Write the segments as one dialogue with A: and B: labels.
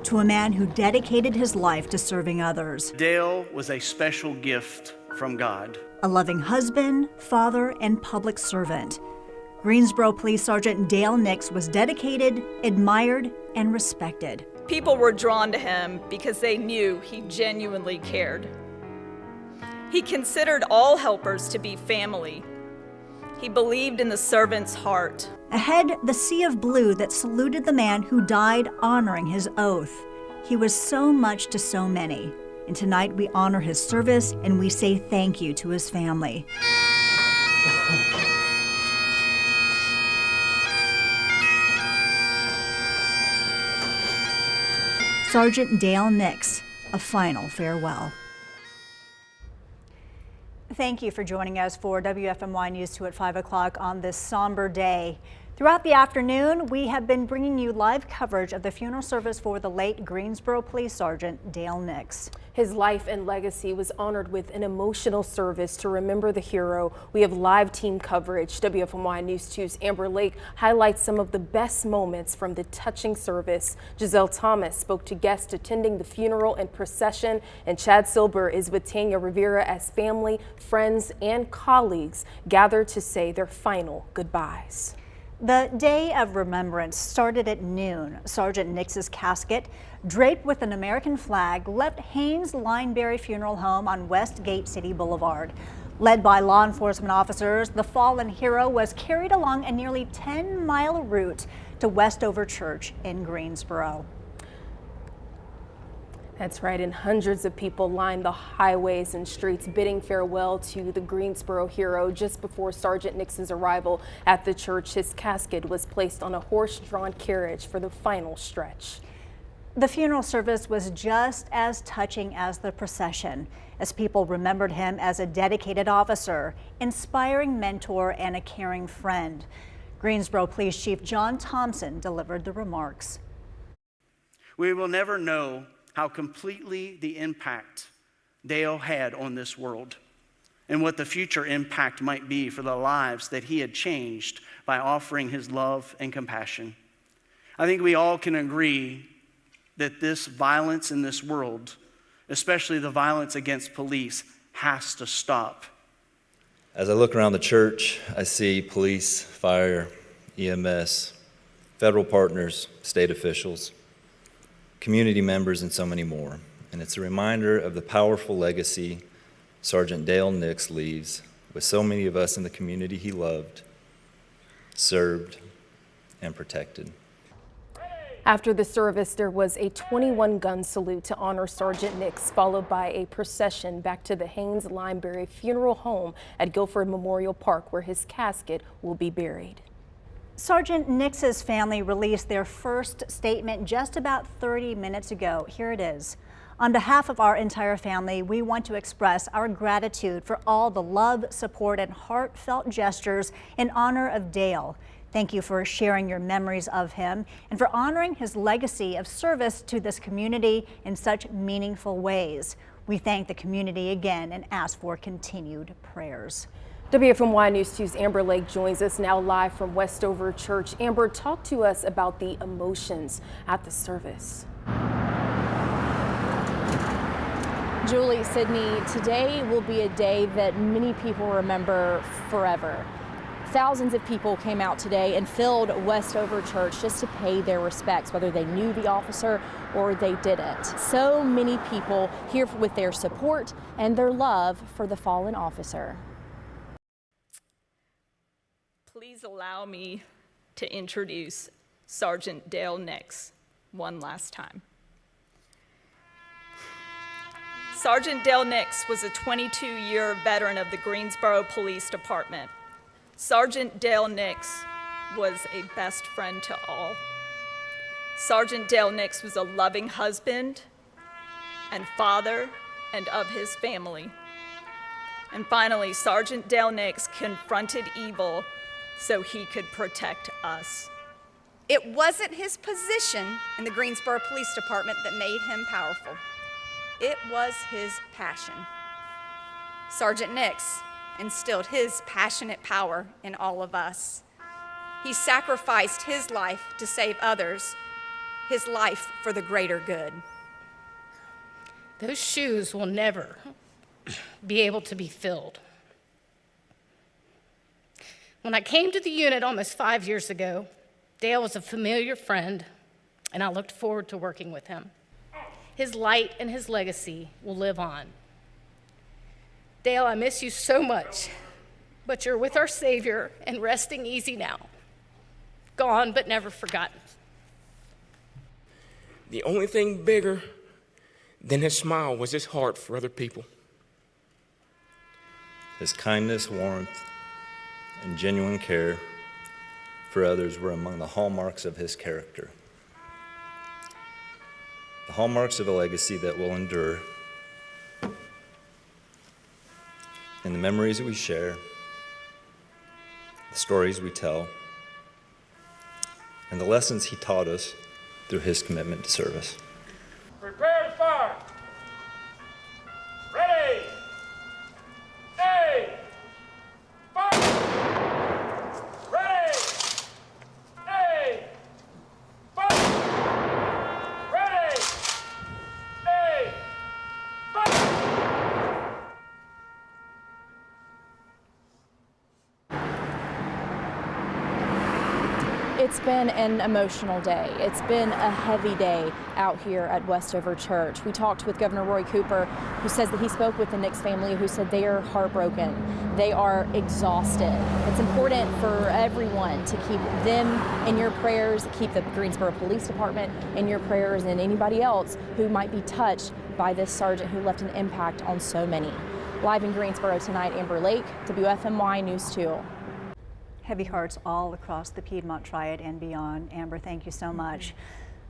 A: to a man who dedicated his life to serving others.
B: Dale was a special gift from God.
A: A loving husband, father, and public servant. Greensboro Police Sergeant Dale Nix was dedicated, admired, and respected.
C: People were drawn to him because they knew he genuinely cared. He considered all helpers to be family. He believed in the servant's heart.
A: Ahead, the sea of blue that saluted the man who died honoring his oath. He was so much to so many. And tonight we honor his service and we say thank you to his family. Sergeant Dale Nix, a final farewell. Thank you for joining us for WFMY News 2 at 5 o'clock on this somber day. Throughout the afternoon, we have been bringing you live coverage of the funeral service for the late Greensboro Police Sergeant Dale Nix.
D: His life and legacy was honored with an emotional service to remember the hero. We have live team coverage. WFMY News 2's Amber Lake highlights some of the best moments from the touching service. Giselle Thomas spoke to guests attending the funeral and procession, and Chad Silber is with Tanya Rivera as family, friends, and colleagues gather to say their final goodbyes.
A: The Day of Remembrance started at noon. Sergeant Nix's casket, draped with an American flag, left Haynes Lineberry Funeral Home on West Gate City Boulevard. Led by law enforcement officers, the fallen hero was carried along a nearly 10-mile route to Westover Church in Greensboro.
D: That's right, and hundreds of people lined the highways and streets bidding farewell to the Greensboro hero. Just before Sergeant Nix's arrival at the church, his casket was placed on a horse-drawn carriage for the final stretch.
A: The funeral service was just as touching as the procession, as people remembered him as a dedicated officer, inspiring mentor, and a caring friend. Greensboro Police Chief John Thompson delivered the remarks.
B: We will never know how completely the impact Dale had on this world and what the future impact might be for the lives that he had changed by offering his love and compassion. I think we all can agree that this violence in this world, especially the violence against police, has to stop.
E: As I look around the church, I see police, fire, EMS, federal partners, state officials, community members, and so many more. And it's a reminder of the powerful legacy Sergeant Dale Nix leaves with so many of us in the community he loved, served, and protected.
D: After the service, there was a 21-gun salute to honor Sergeant Nix, followed by a procession back to the Haynes Lineberry Funeral Home at Guilford Memorial Park, where his casket will be buried.
A: Sergeant Nix's family released their first statement just about 30 minutes ago. Here it is. On behalf of our entire family, we want to express our gratitude for all the love, support, and heartfelt gestures in honor of Dale. Thank you for sharing your memories of him and for honoring his legacy of service to this community in such meaningful ways. We thank the community again and ask for continued prayers.
D: WFMY News 2's Amber Lake joins us now live from Westover Church. Amber, talk to us about the emotions at the service.
F: Julie, Sydney, today will be a day that many people remember forever. Thousands of people came out today and filled Westover Church just to pay their respects, whether they knew the officer or they didn't. So many people here with their support and their love for the fallen officer.
C: Please allow me to introduce Sergeant Dale Nix one last time. Sergeant Dale Nix was a 22-year veteran of the Greensboro Police Department. Sergeant Dale Nix was a best friend to all. Sergeant Dale Nix was a loving husband and father and of his family. And finally, Sergeant Dale Nix confronted evil so he could protect us.
G: It wasn't his position in the Greensboro Police Department that made him powerful. It was his passion. Sergeant Nix instilled his passionate power in all of us. He sacrificed his life to save others. his life for the greater good.
H: Those shoes will never be able to be filled. When I came to the unit almost 5 years ago, Dale was a familiar friend, and I looked forward to working with him. His light and his legacy will live on. Dale, I miss you so much, but you're with our Savior and resting easy now. Gone, but never forgotten.
I: The only thing bigger than his smile was his heart for other people.
E: His kindness, warmth, and genuine care for others were among the hallmarks of his character. The hallmarks of a legacy that will endure in the memories we share, the stories we tell, and the lessons he taught us through his commitment to service.
I: Prepare to fire. Ready. Stay. Fire. Ready. Stay. Fire. Ready. Stay. Fire.
F: It's been an emotional day. It's been a heavy day out here at Westover Church. We talked with Governor Roy Cooper, who says that he spoke with the Nix family, who said they are heartbroken. They are exhausted. It's important for everyone to keep them in your prayers, keep the Greensboro Police Department in your prayers, and anybody else who might be touched by this sergeant who left an impact on so many. Live in Greensboro tonight, Amber Lake, WFMY News 2.
A: Heavy hearts all across the Piedmont Triad and beyond. Amber, thank you so much.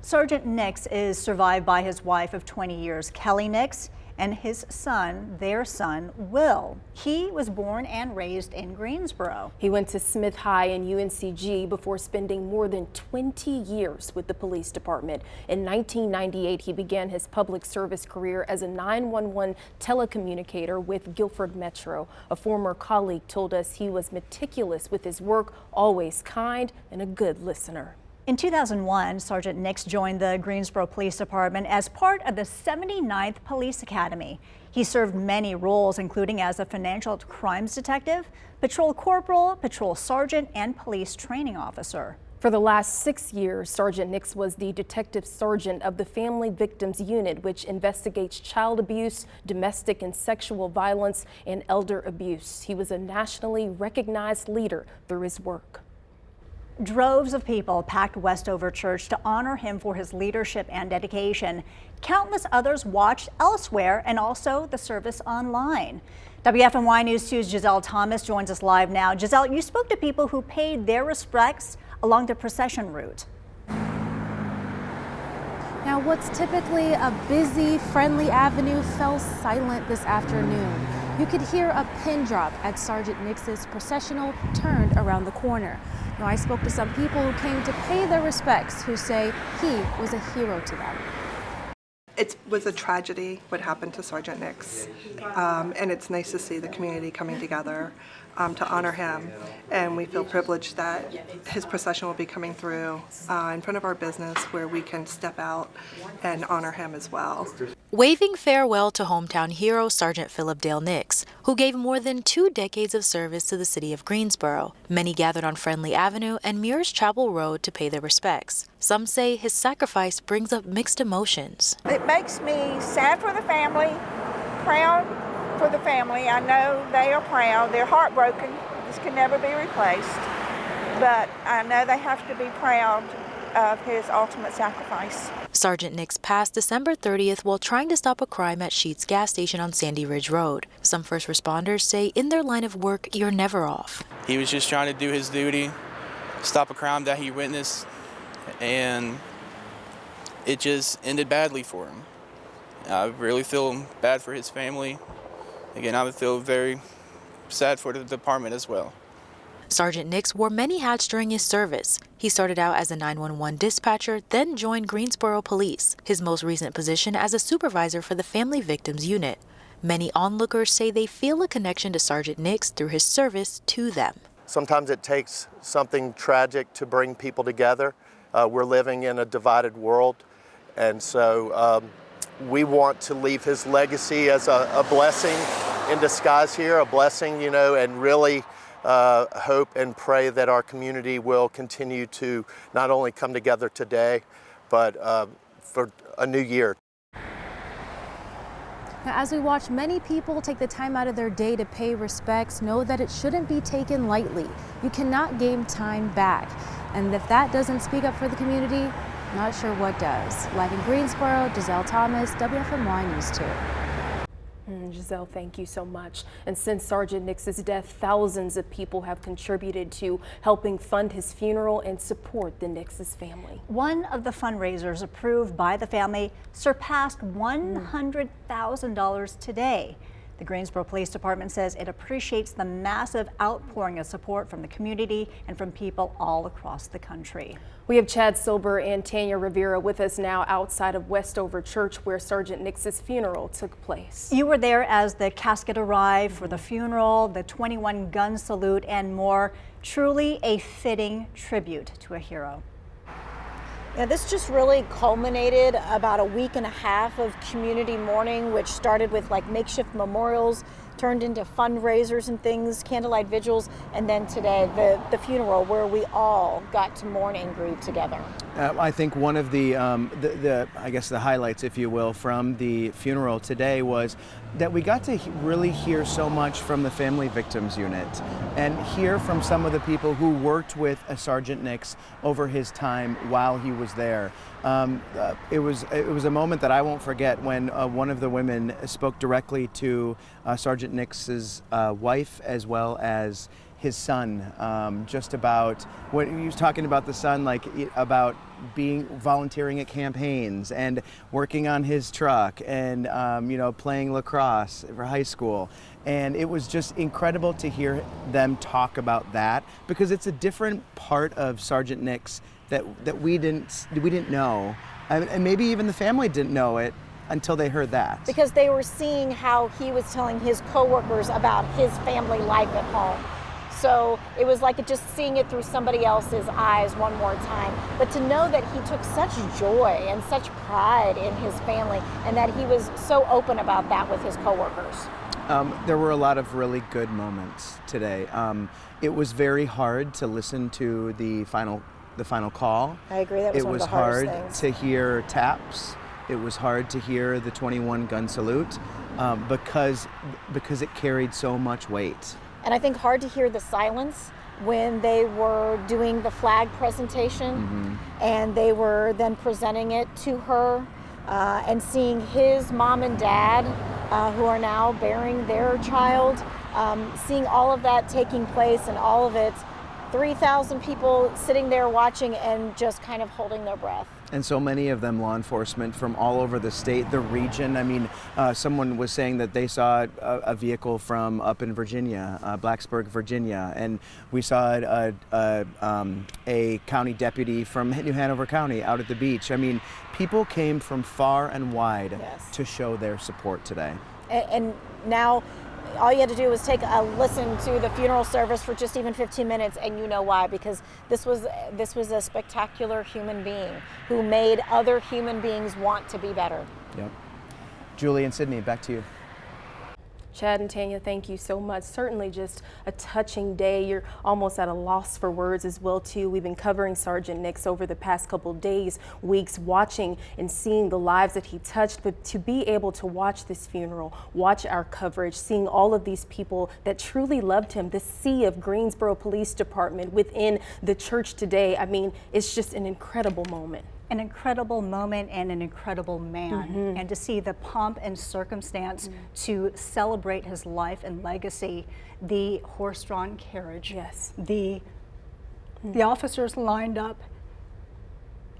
A: Sergeant Nix is survived by his wife of 20 years, Kelly Nix, and his son, their son, Will. He was born and raised in Greensboro.
D: He went to Smith High and UNCG before spending more than 20 years with the police department. In 1998, he began his public service career as a 911 telecommunicator with Guilford Metro. A former colleague told us he was meticulous with his work, always kind and a good listener.
A: In 2001, Sergeant Nix joined the Greensboro Police Department as part of the 79th Police Academy. He served many roles, including as a financial crimes detective, patrol corporal, patrol sergeant, and police training officer.
D: For the last 6 years, Sergeant Nix was the detective sergeant of the Family Victims Unit, which investigates child abuse, domestic and sexual violence, and elder abuse. He was a nationally recognized leader through his work.
A: Droves of people packed Westover Church to honor him for his leadership and dedication. Countless others watched elsewhere and also the service online. WFMY News 2's Giselle Thomas joins us live now. Giselle, you spoke to people who paid their respects along the procession route.
J: Now, what's typically a busy, friendly avenue fell silent this afternoon. You could hear a pin drop as Sergeant Nix's processional turned around the corner. Now, I spoke to some people who came to pay their respects, who say he was a hero to them.
K: It was a tragedy what happened to Sergeant Nix, and it's nice to see the community coming together to honor him, and we feel privileged that his procession will be coming through in front of our business where we can step out and honor him as well.
L: Waving farewell to hometown hero Sergeant Philip Dale Nix, who gave more than 2 decades of service to the city of Greensboro. Many gathered on Friendly Avenue and Muirs Chapel Road to pay their respects. Some say his sacrifice brings up mixed emotions.
M: It makes me sad for the family, proud for the family. I know they are proud. They're heartbroken. This can never be replaced. But I know they have to be proud of his ultimate sacrifice.
L: Sergeant Nix passed December 30th while trying to stop a crime at Sheetz gas station on Sandy Ridge Road. Some first responders say in their line of work, you're never off.
N: He was just trying to do his duty, stop a crime that he witnessed, and it just ended badly for him. I really feel bad for his family. Again, I would feel very sad for the department as well.
L: Sergeant Nix wore many hats during his service. He started out as a 911 dispatcher, then joined Greensboro Police, his most recent position as a supervisor for the Family Victims Unit. Many onlookers say they feel a connection to Sergeant Nix through his service to them.
O: Sometimes it takes something tragic to bring people together, we're living in a divided world. And so we want to leave his legacy as a blessing in disguise here, a blessing, you know, and really hope and pray that our community will continue to not only come together today, but for a new year.
J: Now, as we watch many people take the time out of their day to pay respects, know that it shouldn't be taken lightly. You cannot gain time back. And if that doesn't speak up for the community, not sure what does. Live in Greensboro, Giselle Thomas, WFMY News 2.
D: Giselle, thank you so much. And since Sergeant Nix's death, thousands of people have contributed to helping fund his funeral and support the Nix's family.
A: One of the fundraisers approved by the family surpassed $100,000 today. The Greensboro Police Department says it appreciates the massive outpouring of support from the community and from people all across the country.
D: We have Chad Silber and Tanya Rivera with us now outside of Westover Church, where Sergeant Nix's funeral took place.
A: You were there as the casket arrived for the funeral, the 21 gun salute, and more. Truly a fitting tribute to a hero.
P: Yeah, this just really culminated about a week and a half of community mourning, which started with like makeshift memorials, turned into fundraisers and things, candlelight vigils, and then today the funeral where we all got to mourn and grieve together.
Q: I think one of the I guess the highlights, if you will, from the funeral today was that we got to really hear so much from the Family Victims Unit and hear from some of the people who worked with Sergeant Nix over his time while he was there. It was a moment that I won't forget when one of the women spoke directly to Sergeant Nix's wife as well as his son, just about what he was talking about the son, like about volunteering at campaigns and working on his truck and you know, playing lacrosse for high school. And it was just incredible to hear them talk about that, because it's a different part of Sergeant Nix that we didn't know, and maybe even the family didn't know it until they heard that.
P: Because they were seeing how he was telling his coworkers about his family life at home. So it was like just seeing it through somebody else's eyes one more time. But to know that he took such joy and such pride in his family, and that he was so open about that with his coworkers.
Q: There were a lot of really good moments today. It was very hard to listen to the final call.
P: I agree, that was one of the hardest things.
Q: It was hard to hear taps. It was hard to hear the 21 gun salute because it carried so much weight.
P: And I think hard to hear the silence when they were doing the flag presentation, and they were then presenting it to her, and seeing his mom and dad, who are now bearing their child, seeing all of that taking place, and all of it, 3,000 people sitting there watching and just kind of holding their breath.
Q: And so many of them law enforcement from all over the state, the region. I mean, someone was saying that they saw a vehicle from up in Virginia, Blacksburg, Virginia, and we saw a county deputy from New Hanover County out at the beach. I mean, people came from far and wide to show their support today.
P: And now, all you had to do was take a listen to the funeral service for just even 15 minutes, and you know why, because this was a spectacular human being who made other human beings want to be better.
Q: Yep. Julie and Sydney, back to you.
D: Chad and Tanya, thank you so much. Certainly just a touching day. You're almost at a loss for words as well, too. We've been covering Sergeant Nix over the past couple days, weeks, watching and seeing the lives that he touched. But to be able to watch this funeral, watch our coverage, seeing all of these people that truly loved him, the sea of Greensboro Police Department within the church today, I mean, it's just an incredible moment.
A: An incredible moment and an incredible man. And to see the pomp and circumstance to celebrate his life and legacy, the horse-drawn carriage, the officers lined up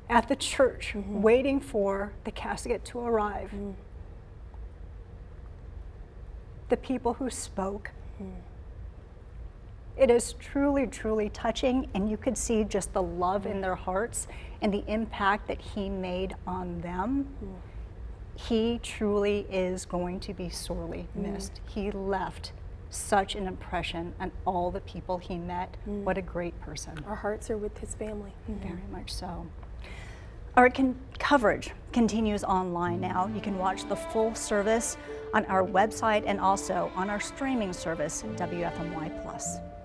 A: at the church waiting for the casket to arrive, the people who spoke. It is truly, truly touching, and you could see just the love in their hearts and the impact that he made on them. He truly is going to be sorely missed. He left such an impression on all the people he met. What a great person.
D: Our hearts are with his family.
A: Very much so. Our coverage continues online now. You can watch the full service on our website and also on our streaming service, WFMY+.